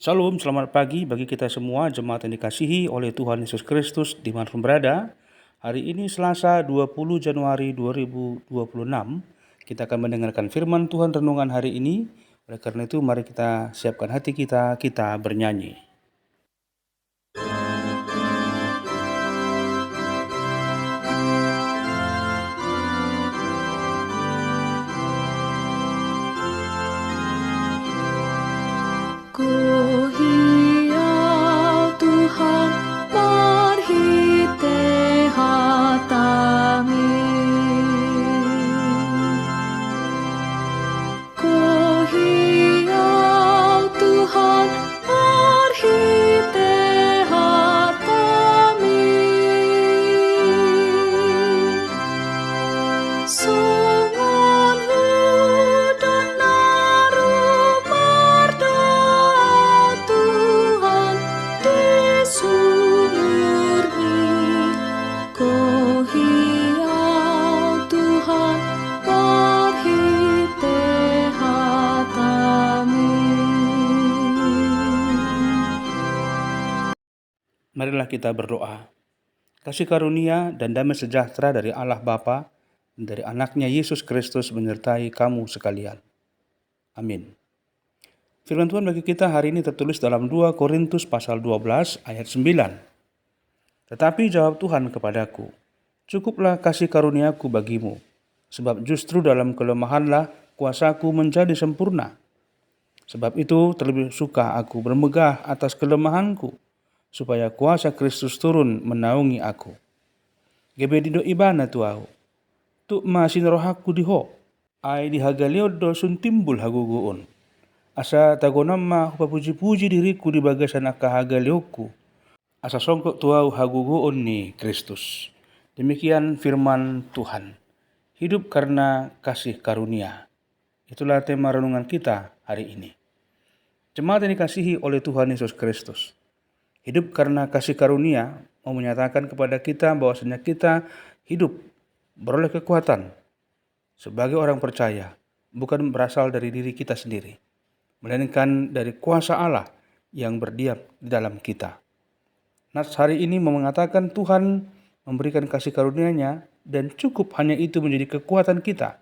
Shalom, selamat pagi bagi kita semua jemaat yang dikasihi oleh Tuhan Yesus Kristus dimanapun berada. Hari ini Selasa 20 Januari 2026, kita akan mendengarkan firman Tuhan renungan hari ini. Oleh karena itu mari kita siapkan hati kita bernyanyi. Ku hiau Tuhan marhite hatami. Ku hiau Tuhan marhite hatami. Songon hudan naru berdoa Tuhan di sumurni. Ku hiau Tuhan marhite hatami. Marilah kita berdoa. Kasih karunia dan damai sejahtera dari Allah Bapa dan dari anaknya Yesus Kristus menyertai kamu sekalian. Amin. Firman Tuhan bagi kita hari ini tertulis dalam 2 Korintus pasal 12 ayat 9. Tetapi jawab Tuhan kepadaku, cukuplah kasih karuniaku bagimu, sebab justru dalam kelemahanlah kuasaku menjadi sempurna. Sebab itu terlebih suka aku bermegah atas kelemahanku, supaya kuasa Kristus turun menaungi aku. Gebedido ibana tuau, tu masin rohaku diho, ai dihagaliodo sun timbul haguguun. Asa tagonama hupapuji-puji diriku di bagasan akahagalioku. Asa songkok tuau haguguun ni Kristus. Demikian firman Tuhan. Hidup karena kasih karunia. Itulah tema renungan kita hari ini. Jemaat yang dikasihi oleh Tuhan Yesus Kristus. Hidup karena kasih karunia mau menyatakan kepada kita bahwasanya kita hidup beroleh kekuatan sebagai orang percaya, bukan berasal dari diri kita sendiri, melainkan dari kuasa Allah yang berdiam di dalam kita. Nas hari ini mengatakan Tuhan memberikan kasih karunia-Nya dan cukup hanya itu menjadi kekuatan kita,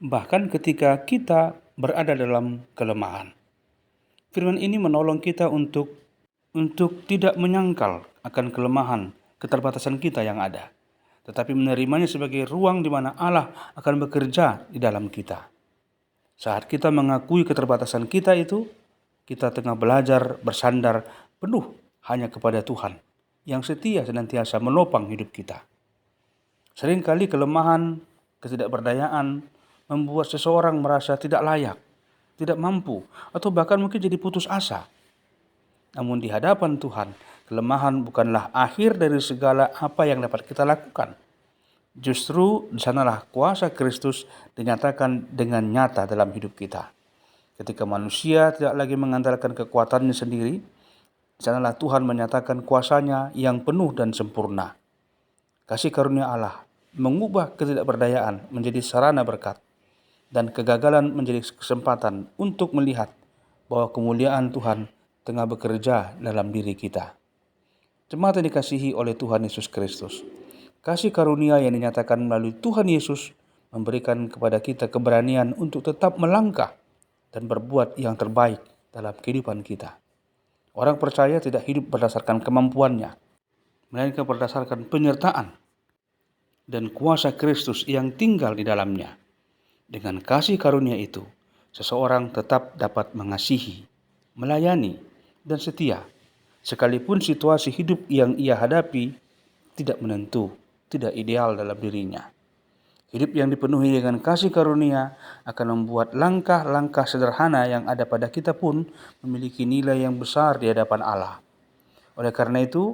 bahkan ketika kita berada dalam kelemahan. Firman ini menolong kita untuk tidak menyangkal akan kelemahan, keterbatasan kita yang ada, tetapi menerimanya sebagai ruang di mana Allah akan bekerja di dalam kita. Saat kita mengakui keterbatasan kita itu, kita tengah belajar bersandar penuh hanya kepada Tuhan yang setia senantiasa menopang hidup kita. Seringkali kelemahan, ketidakberdayaan membuat seseorang merasa tidak layak, tidak mampu, atau bahkan mungkin jadi putus asa. Namun di hadapan Tuhan, kelemahan bukanlah akhir dari segala apa yang dapat kita lakukan. Justru di sanalah kuasa Kristus dinyatakan dengan nyata dalam hidup kita. Ketika manusia tidak lagi mengandalkan kekuatannya sendiri, di sanalah Tuhan menyatakan kuasanya yang penuh dan sempurna. Kasih karunia Allah mengubah ketidakberdayaan menjadi sarana berkat dan kegagalan menjadi kesempatan untuk melihat bahwa kemuliaan Tuhan tengah bekerja dalam diri kita. Jemaat yang dikasihi oleh Tuhan Yesus Kristus, kasih karunia yang dinyatakan melalui Tuhan Yesus memberikan kepada kita keberanian untuk tetap melangkah dan berbuat yang terbaik dalam kehidupan kita. Orang percaya tidak hidup berdasarkan kemampuannya, melainkan berdasarkan penyertaan dan kuasa Kristus yang tinggal di dalamnya. Dengan kasih karunia itu, seseorang tetap dapat mengasihi, melayani, dan setia, sekalipun situasi hidup yang ia hadapi tidak menentu, tidak ideal dalam dirinya. Hidup yang dipenuhi dengan kasih karunia akan membuat langkah-langkah sederhana yang ada pada kita pun memiliki nilai yang besar di hadapan Allah. Oleh karena itu,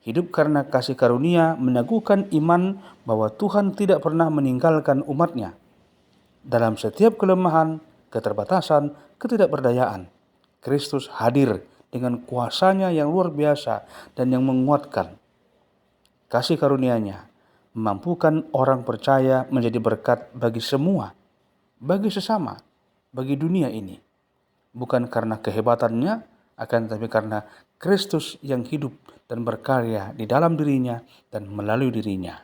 hidup karena kasih karunia meneguhkan iman bahwa Tuhan tidak pernah meninggalkan umat-Nya. Dalam setiap kelemahan, keterbatasan, ketidakberdayaan, Kristus hadir dengan kuasanya yang luar biasa dan yang menguatkan. Kasih karunia-Nya memampukan orang percaya menjadi berkat bagi semua, bagi sesama, bagi dunia ini. Bukan karena kehebatannya akan tetapi karena Kristus yang hidup dan berkarya di dalam dirinya dan melalui dirinya.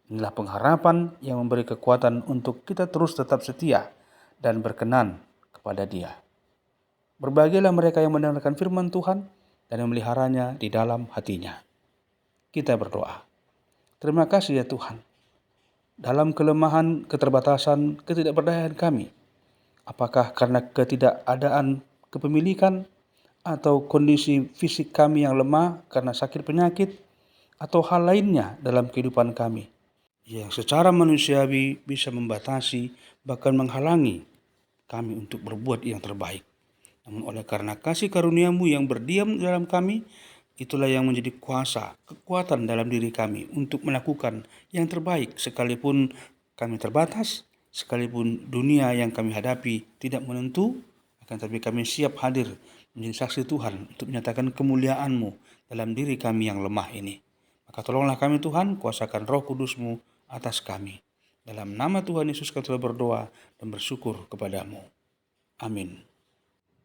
Inilah pengharapan yang memberi kekuatan untuk kita terus tetap setia dan berkenan kepada Dia. Berbahagialah mereka yang mendengarkan firman Tuhan dan memeliharanya di dalam hatinya. Kita berdoa. Terima kasih ya Tuhan. Dalam kelemahan, keterbatasan, ketidakberdayaan kami, apakah karena ketidakadaan kepemilikan atau kondisi fisik kami yang lemah karena sakit penyakit atau hal lainnya dalam kehidupan kami yang secara manusiawi bisa membatasi bahkan menghalangi kami untuk berbuat yang terbaik. Namun oleh karena kasih karunia-Mu yang berdiam dalam kami, itulah yang menjadi kuasa, kekuatan dalam diri kami untuk melakukan yang terbaik sekalipun kami terbatas, sekalipun dunia yang kami hadapi tidak menentu, akan tetapi kami siap hadir menjadi saksi Tuhan untuk menyatakan kemuliaan-Mu dalam diri kami yang lemah ini. Maka tolonglah kami Tuhan, kuasakan Roh Kudus-Mu atas kami. Dalam nama Tuhan Yesus kami telah berdoa dan bersyukur kepadamu. Amin.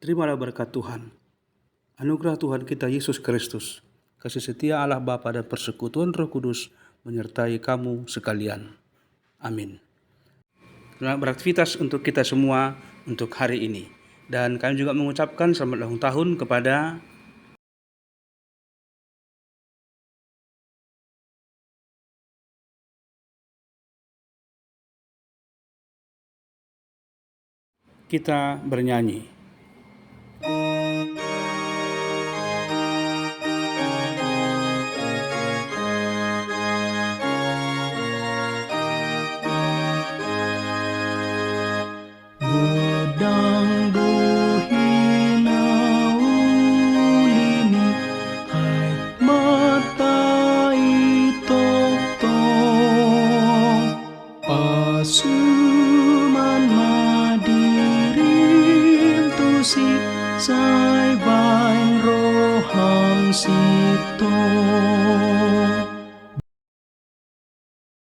Terimalah berkat Tuhan. Anugerah Tuhan kita Yesus Kristus, kasih setia Allah Bapa dan persekutuan Roh Kudus menyertai kamu sekalian. Amin. Selamat beraktivitas untuk kita semua untuk hari ini. Dan kami juga mengucapkan selamat ulang tahun kepada kita bernyanyi. Suman madirim tu si sai bain rohang sito.